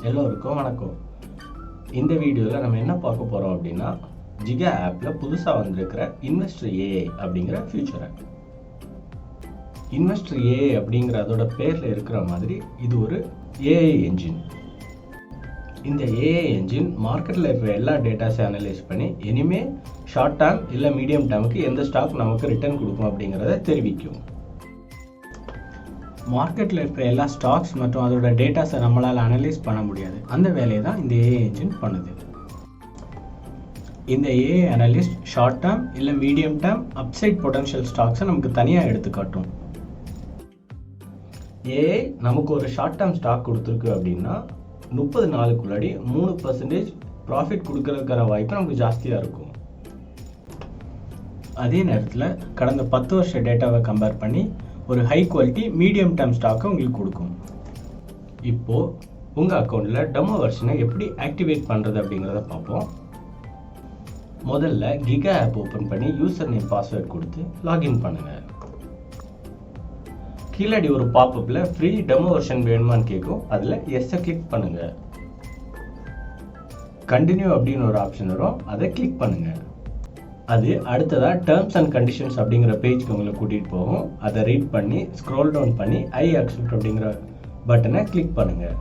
எல்லோருக்கும் வணக்கம். இந்த வீடியோவில் நம்ம என்ன பார்க்க போகிறோம் அப்படின்னா, ஜிகா ஆப்பில் புதுசாக வந்திருக்கிற InvestorAi அப்படிங்கிற ஃபியூச்சரை. InvestorAi அப்படிங்கிற அதோட பேரில் இருக்கிற மாதிரி இது ஒரு ஏஐ என்ஜின். இந்த ஏஐ என்ஜின் மார்க்கெட்டில் இருக்கிற எல்லா டேட்டாஸை அனலைஸ் பண்ணி இனிமேல் ஷார்ட் டேர்ம் இல்லை மீடியம் டேர்முக்கு எந்த ஸ்டாக் நமக்கு ரிட்டர்ன் கொடுக்கும் அப்படிங்கிறத தெரிவிக்கும். மார்க்கெட்டில் இருக்கிற எல்லா ஸ்டாக்ஸ் மற்றும் அதோட டேட்டாஸை நம்மளால் அனலைஸ் பண்ண முடியாது. அந்த வேலையை தான் இந்த ஏஐ என்ஜின் பண்ணுது. இந்த ஏஐ அனலிஸ்ட் ஷார்ட் டேர்ம் இல்லை மீடியம் டேர்ம் அப்சைட் பொட்டன்ஷியல் ஸ்டாக்ஸை நமக்கு தனியாக எடுத்துக்காட்டும். ஏஐ நமக்கு ஒரு ஷார்ட் டேர்ம் ஸ்டாக் கொடுத்துருக்கு அப்படின்னா 30 நாளுக்குள்ளாடி 3% ப்ராஃபிட் கொடுக்கறதுக்கான வாய்ப்பு நமக்கு ஜாஸ்தியாக இருக்கும். அதே நேரத்தில் கடந்த 10 வருஷ டேட்டாவை கம்பேர் பண்ணி ஒரு ஹை குவாலிட்டி மீடியம் டேர்ம் ஸ்டாக்கை உங்களுக்கு கொடுக்கும். இப்போது உங்கள் அக்கௌண்ட்டில் டெமோ வெர்ஷனை எப்படி ஆக்டிவேட் பண்ணுறது அப்படிங்கிறத பார்ப்போம். முதல்ல கிகா ஆப் ஓப்பன் பண்ணி யூசர் நேம் பாஸ்வேர்ட் கொடுத்து லாகின் பண்ணுங்கள். கீழடி ஒரு பாப்அப்பில் ஃப்ரீ டெமோ வெர்ஷன் வேணுமான்னு கேட்கும். அதில் எஸ்ஸை கிளிக் பண்ணுங்கள். கண்டினியூ அப்படின்னு ஒரு ஆப்ஷன் வரும், அதை கிளிக் பண்ணுங்கள். அது அடுத்ததாக டேர்ம்ஸ் அண்ட் கண்டிஷன்ஸ் அப்படிங்கிற பேஜ்க்கு உங்களை கூட்டிகிட்டு போகும். அதை ரீட் பண்ணி ஸ்க்ரோல் டவுன் பண்ணி ஐ அக்செப்ட் அப்படிங்கிற பட்டனை கிளிக் பண்ணுங்கள்.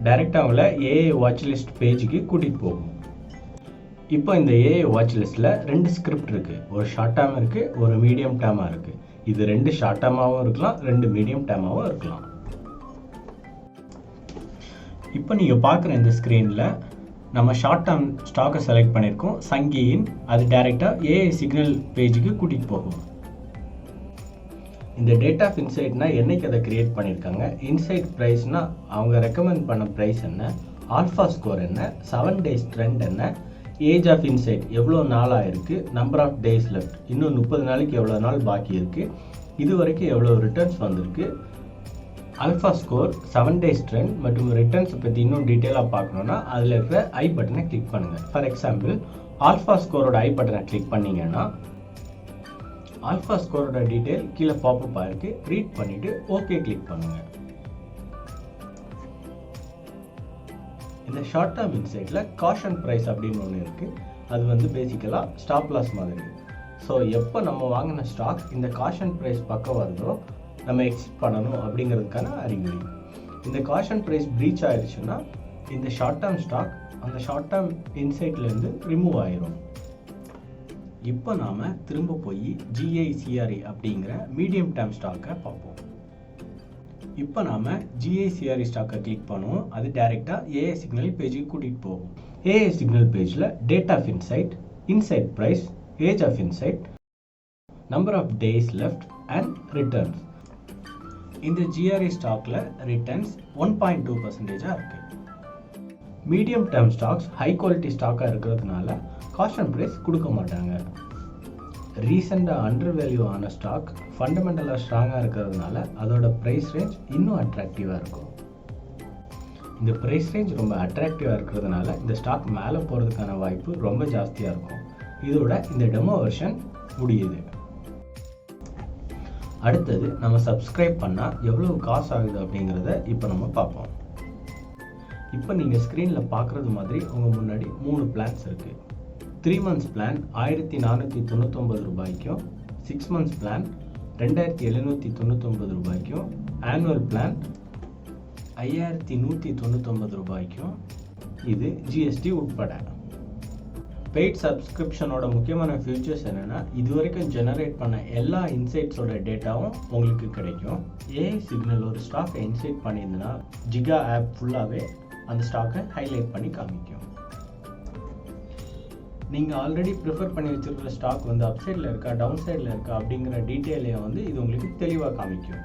டைரெக்டாக உங்களை ஏஐ வாட்ச் லிஸ்ட் பேஜுக்கு கூட்டிகிட்டு போகும். இப்போ இந்த ஏஐ வாட்ச் லிஸ்ட்டில் 2 ஸ்கிரிப்ட் இருக்குது. ஒரு ஷார்ட் டேர்ம் இருக்குது, ஒரு மீடியம் டேர்மாக இருக்குது. இது 2 ஷார்ட் டேர்மாகவும் இருக்கலாம், 2 மீடியம் டேர்மாகவும் இருக்கலாம். இப்போ நீங்கள் பார்க்குற இந்த ஸ்க்ரீனில் நம்ம ஷார்ட் டேர்ம் ஸ்டாக்கை செலக்ட் பண்ணியிருக்கோம். சங்கியின் அது டைரெக்டாக ஏஐ சிக்னல் பேஜுக்கு கூட்டிகிட்டு போகும். இந்த டேட் ஆஃப் இன்சைட்னா என்னைக்கு அதை கிரியேட் பண்ணியிருக்காங்க, இன்சைட் ப்ரைஸ்னால் அவங்க ரெக்கமெண்ட் பண்ண ப்ரைஸ் என்ன, ஆல்ஃபா ஸ்கோர் என்ன, 7 டேஸ் ட்ரெண்ட் என்ன, ஏஜ் ஆஃப் இன்சைட் எவ்வளோ நாளாக இருக்குது, நம்பர் ஆஃப் டேஸ் லெஃப்ட் இன்னும் 30 நாளைக்கு எவ்வளோ நாள் பாக்கி இருக்குது, இது வரைக்கும் எவ்வளோ ரிட்டர்ன்ஸ் வந்திருக்கு, ஆல்ஃபா ஸ்கோர், 7 டேஸ் ட்ரெண்ட் மற்றும் ரிட்டர்ன்ஸை பற்றி இன்னும் டீட்டெயிலாக பார்க்கணுன்னா அதில் இருக்கிற ஐ பட்டனை கிளிக் பண்ணுங்கள். ஃபார் எக்ஸாம்பிள் ஆல்ஃபா ஸ்கோரோட ஐ பட்டனை கிளிக் பண்ணிங்கன்னா ஆல்ஃபா ஸ்கோரோட டீட்டெயில் கீழே பாப்பப் ஆகிருக்கு. ரீட் பண்ணிவிட்டு ஓகே கிளிக் பண்ணுங்கள். இந்த ஷார்ட் டேர்ம் இன்சைட்டில் காஷன் ப்ரைஸ் அப்படின்னு ஒன்று இருக்குது. அது பேசிக்கலாக ஸ்டாப் லாஸ் மாதிரி. ஸோ எப்போ நம்ம வாங்கின ஸ்டாக் இந்த காஷன் ப்ரைஸ் பக்கம் வருதோ நம்ம எக்ஸிட் பண்ணணும் அப்படிங்கிறதுக்கான அறிகுறி. இந்த காஷன் ப்ரைஸ் ப்ரீச் ஆயிடுச்சுன்னா இந்த ஷார்ட் டேர்ம் ஸ்டாக் அந்த ஷார்ட் டேர்ம் இன்சைட்லேருந்து ரிமூவ் ஆயிரும். இப்போ நாம் திரும்ப போய் GIGA அப்படிங்கிற மீடியம் டேர்ம் ஸ்டாக்கை பார்ப்போம். இப்போ நாம் GIGA ஸ்டாக்கை கிளிக் பண்ணுவோம். அது டைரெக்டாக ஏஐ சிக்னல் பேஜுக்கு கூட்டிகிட்டு போகும். ஏஐ சிக்னல் பேஜில் date of insight, insight price, age of insight, number of days left and returns. இந்த GRA ஸ்டாக்கில் ரிட்டர்ன்ஸ் 1.2% இருக்குது. Medium term stocks high quality ஸ்டாக்காக இருக்கிறதுனால காஷன் ப்ரைஸ் கொடுக்க மாட்டாங்க. ரீசெண்டாக அண்டர் வேல்யூ ஆன ஸ்டாக் ஃபண்டமெண்டலாக ஸ்ட்ராங்காக இருக்கிறதுனால அதோட ப்ரைஸ் ரேஞ்ச் இன்னும் அட்ராக்டிவாக இருக்கும். இந்த ப்ரைஸ் ரேஞ்ச் ரொம்ப அட்ராக்டிவாக இருக்கிறதுனால இந்த ஸ்டாக் மேலே போகிறதுக்கான வாய்ப்பு ரொம்ப ஜாஸ்தியாக இருக்கும். இதோட இந்த டெமோ வெர்ஷன் முடியுது. அடுத்தது நம்ம சப்ஸ்கிரைப் பண்ணால் எவ்வளோ காசு ஆகுது அப்படிங்கிறத இப்போ நம்ம பார்ப்போம். இப்போ நீங்கள் ஸ்க்ரீனில் பார்க்குறது மாதிரி உங்கள் முன்னாடி 3 பிளான்ஸ் இருக்குது. 3 மந்த்ஸ் பிளான் 1499 ரூபாய்க்கும், 6 மந்த்ஸ் பிளான் 2799 ரூபாய்க்கும், ஆனுவல் பிளான் 5199 ரூபாய்க்கும். இது GST உட்பட. பெய்ட் சப்ஸ்கிரிப்ஷனோட முக்கியமான ஃபியூச்சர்ஸ் என்னென்னா, இது வரைக்கும் ஜெனரேட் பண்ண எல்லா இன்சைட்ஸோட டேட்டாவும் உங்களுக்கு கிடைக்கும். ஏஐ சிக்னல் ஒரு ஸ்டாக்கை இன்சைட் பண்ணியிருந்ததுன்னா ஜிகா ஆப் ஃபுல்லாகவே அந்த ஸ்டாக்கை ஹைலைட் பண்ணி காமிக்கும். நீங்கள் ஆல்ரெடி ப்ரிஃபர் பண்ணி வச்சுருக்கிற ஸ்டாக் அப்சைடில் இருக்கா டவுன் சைடில் இருக்கா அப்படிங்கிற டீட்டெயிலையும் இது உங்களுக்கு தெளிவாக காமிக்கும்.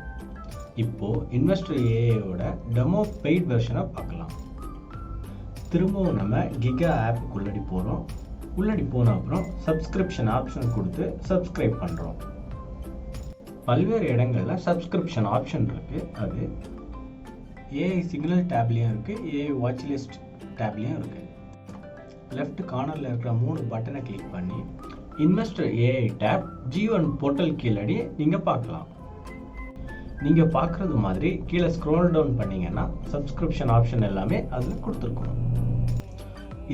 இப்போது InvestorAiயோட டெமோ பெய்ட் வெர்ஷனை பார்க்கலாம். திரும்பவும் நம்ம கிகா ஆப்புக்குள்ளடி போகிறோம். உள்ளடி போன அப்புறம் சப்ஸ்கிரிப்ஷன் ஆப்ஷன் கொடுத்து சப்ஸ்கிரைப் பண்ணுறோம். பல்வேறு இடங்களில் சப்ஸ்கிரிப்ஷன் ஆப்ஷன் இருக்குது. அது ஏஐ சிக்னல் டேப்லேயும் இருக்குது, ஏஐ வாட்ச் லிஸ்ட் டேப்லேயும் இருக்குது. லெஃப்ட் கார்னரில் இருக்கிற 3 பட்டனை கிளிக் பண்ணி InvestorAi tape G1 portal Keezhadi நீங்கள் பார்க்கலாம். நீங்கள் பார்க்குறது மாதிரி கீழே ஸ்க்ரோல் டவுன் பண்ணிங்கன்னா சப்ஸ்கிரிப்ஷன் ஆப்ஷன் எல்லாமே அதில் கொடுத்துருக்கோம்.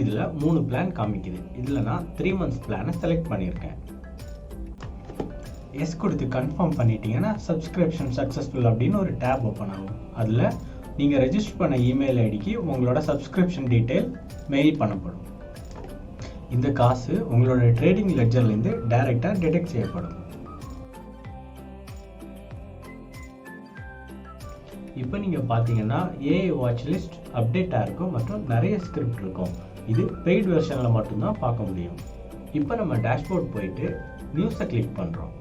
இதில் 3 பிளான் காமிக்குது. இதில் நான் 3 months பிளானை செலக்ட் பண்ணியிருக்கேன். எஸ் கொடுத்து கன்ஃபார்ம் பண்ணிட்டீங்கன்னா சப்ஸ்கிரிப்ஷன் சக்ஸஸ்ஃபுல் அப்படின்னு ஒரு டேப் ஓப்பன் ஆகும். அதில் நீங்கள் ரெஜிஸ்டர் பண்ண இமெயில் ஐடிக்கு உங்களோட சப்ஸ்கிரிப்ஷன் டீட்டெயில் மெயில் பண்ணப்படும். இந்த காசு உங்களோட ட்ரேடிங் லெட்ஜர்லேருந்து டைரெக்டாக டிடெக்ட் செய்யப்படும். இப்போ நீங்கள் பார்த்தீங்கன்னா ஏஐ வாட்ச் லிஸ்ட் அப்டேட் ஆகிருக்கும் மற்றும் நிறைய ஸ்கிரிப்ட் இருக்கும். இது பெய்ட் வெர்ஷனில் மட்டும்தான் பார்க்க முடியும். இப்போ நம்ம டேஷ்போர்ட் போயிட்டு நியூஸை கிளிக் பண்ணுறோம்.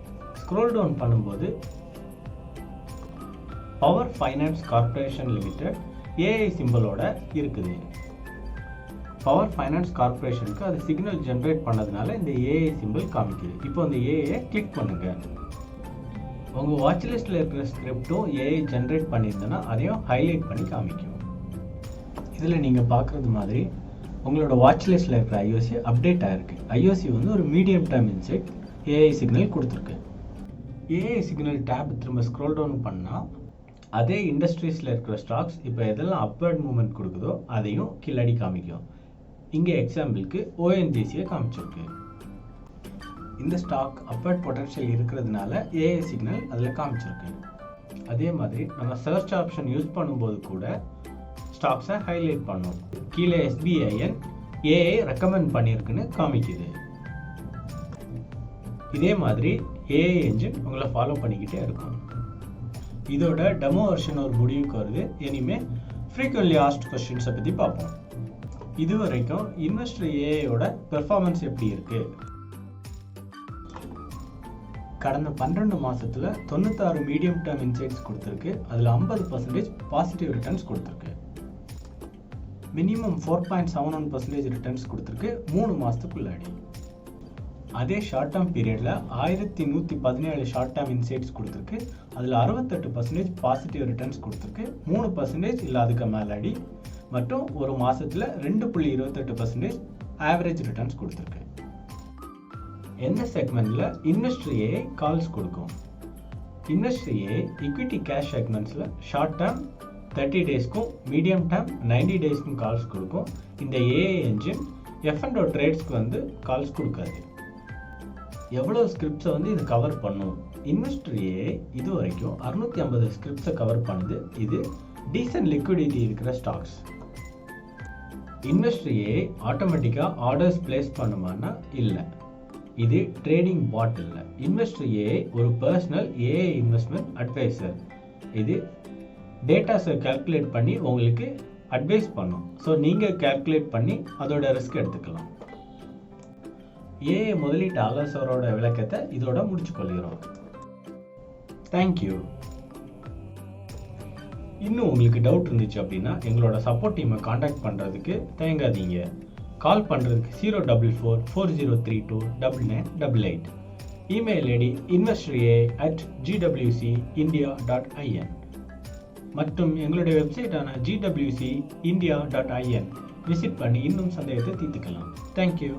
ஸ்க்ரோல் டவுன் பண்ணும்போது power finance corporation limited AI சிம்பிளோட இருக்குது. பவர் ஃபைனான்ஸ் கார்பரேஷனுக்கு அது சிக்னல் ஜென்ரேட் பண்ணதுனால இந்த ஏஐ சிம்பிள் காமிக்குது. இப்போ அந்த ஏஐ கிளிக் பண்ணுங்க. உங்கள் வாட்ச் லிஸ்ட்டில் இருக்கிற ஸ்கிரிப்டும் ஏஐ ஜென்ரேட் பண்ணியிருந்தேன்னா அதையும் ஹைலைட் பண்ணி காமிக்கும். இதில் நீங்கள் பார்க்குறது மாதிரி உங்களோட வாட்ச் லிஸ்ட்டில் இருக்கிற ஐஓசி அப்டேட் ஆகிருக்கு. ஐஓசி வந்து ஒரு medium term inside AI signal கொடுத்துருக்கு. ஏஐ சிக்னல் டேப் திரும்ப ஸ்க்ரோல் டவுன் பண்ணால் அதே இண்டஸ்ட்ரீஸில் இருக்கிற ஸ்டாக்ஸ் இப்போ எதெல்லாம் அப்வர்ட் மூவ்மெண்ட் கொடுக்குதோ அதையும் கீழடி காமிக்கும். இங்கே எக்ஸாம்பிளுக்கு ஓஎன்ஜிசியை காமிச்சிருக்கு. இந்த ஸ்டாக் அப்வர்ட் பொட்டன்ஷியல் இருக்கிறதுனால ஏஐ சிக்னல் அதில் காமிச்சிருக்கு. அதே மாதிரி நம்ம சர்ச் ஆப்ஷன் யூஸ் பண்ணும்போது கூட ஸ்டாக்ஸை ஹைலைட் பண்ணும். கீழே எஸ்பிஐஎன் ஏஐ ரெக்கமெண்ட் பண்ணியிருக்குன்னு காமிக்குது. இதே மாதிரி ஏஐ என்ஜின் உங்களை ஃபாலோ பண்ணிக்கிட்டே இருக்கும். இதோட டெமோ வெர்ஷன் ஒரு முடிவுக்கு வருது. இனிமேல் ஃப்ரீக்வென்ட்லி ஆஸ்க்ட் கொஸ்டின்ஸை பற்றி பார்ப்போம். இது வரைக்கும் இன்வெஸ்டர் ஏஐயோட பெர்ஃபார்மன்ஸ் எப்படி இருக்கு? கடந்த 12 மாதத்தில் 96 மீடியம் டேர்ம் இன்சைட்ஸ் கொடுத்துருக்கு. அதில் 50% பாசிட்டிவ் ரிட்டர்ன்ஸ் கொடுத்துருக்கு. மினிமம் 4.71% ரிட்டர்ன்ஸ் கொடுத்துருக்கு 3 மாதத்துக்குள்ளாடி. அதே ஷார்ட் டேர்ம் பீரியடில் 1117 ஷார்ட் டேர்ம் இன்சைட்ஸ் கொடுத்துருக்கு. அதில் 68% பாசிட்டிவ் ரிட்டர்ன்ஸ் கொடுத்துருக்கு 3% இல்லை அதுக்கு மேலாடி. மற்றும் ஒரு மாதத்தில் 2.28% ஆவரேஜ் ரிட்டர்ன்ஸ் கொடுத்துருக்கு. எந்த செக்மெண்ட்டில் இன்வெஸ்டர் ஏஐ கால்ஸ் கொடுக்கும்? இன்வெஸ்டர் ஏஐ ஈக்விட்டி கேஷ் செக்மெண்ட்ஸில் ஷார்ட் டேர்ம் 30 டேஸ்க்கும் மீடியம் டேர்ம் 90 டேஸ்க்கும் கால்ஸ் கொடுக்கும். இந்த ஏஐ என்ஜின் F&O ட்ரேட்ஸ்க்கு வந்து கால்ஸ் கொடுக்காது. எவ்வளோ ஸ்கிரிப்ட்ஸை வந்து இது கவர் பண்ணும்? இன்வெஸ்டர் ஏஐ இது வரைக்கும் 650 ஸ்கிரிப்ட்ஸை கவர் பண்ணுது. இது டீசன்ட் லிக்விடிட்டி இருக்கிற ஸ்டாக்ஸ். இன்வெஸ்டர் ஏஐ ஆட்டோமேட்டிக்காக ஆர்டர்ஸ் பிளேஸ் பண்ணுமான்னா இல்லை. இது ட்ரேடிங் பாட் இல்லை. இன்வெஸ்டர் ஏஐ ஒரு பர்சனல் ஏஐ இன்வெஸ்ட்மெண்ட் அட்வைசர். இது டேட்டாஸை கால்குலேட் பண்ணி உங்களுக்கு அட்வைஸ் பண்ணும். ஸோ நீங்கள் கால்குலேட் பண்ணி அதோட ரிஸ்க் எடுத்துக்கலாம். ஏஐ முதலீட்டு ஆலோசகரோட விளக்கத்தை இதோட முடிச்சு கொள்கிறோம். தேங்க்யூ. இன்னும் உங்களுக்கு டவுட் இருந்துச்சு அப்படின்னா எங்களோட சப்போர்ட் டீமை காண்டாக்ட் பண்ணுறதுக்கு தயங்காதீங்க. கால் பண்ணுறதுக்கு 044-4032-9988. இமெயில் ஐடி investorai@gwcindia.in மற்றும் எங்களுடைய வெப்சைட்டான gwcindia.in விசிட் பண்ணி இன்னும் சந்தேகத்தை தீர்த்துக்கலாம். தேங்க்யூ.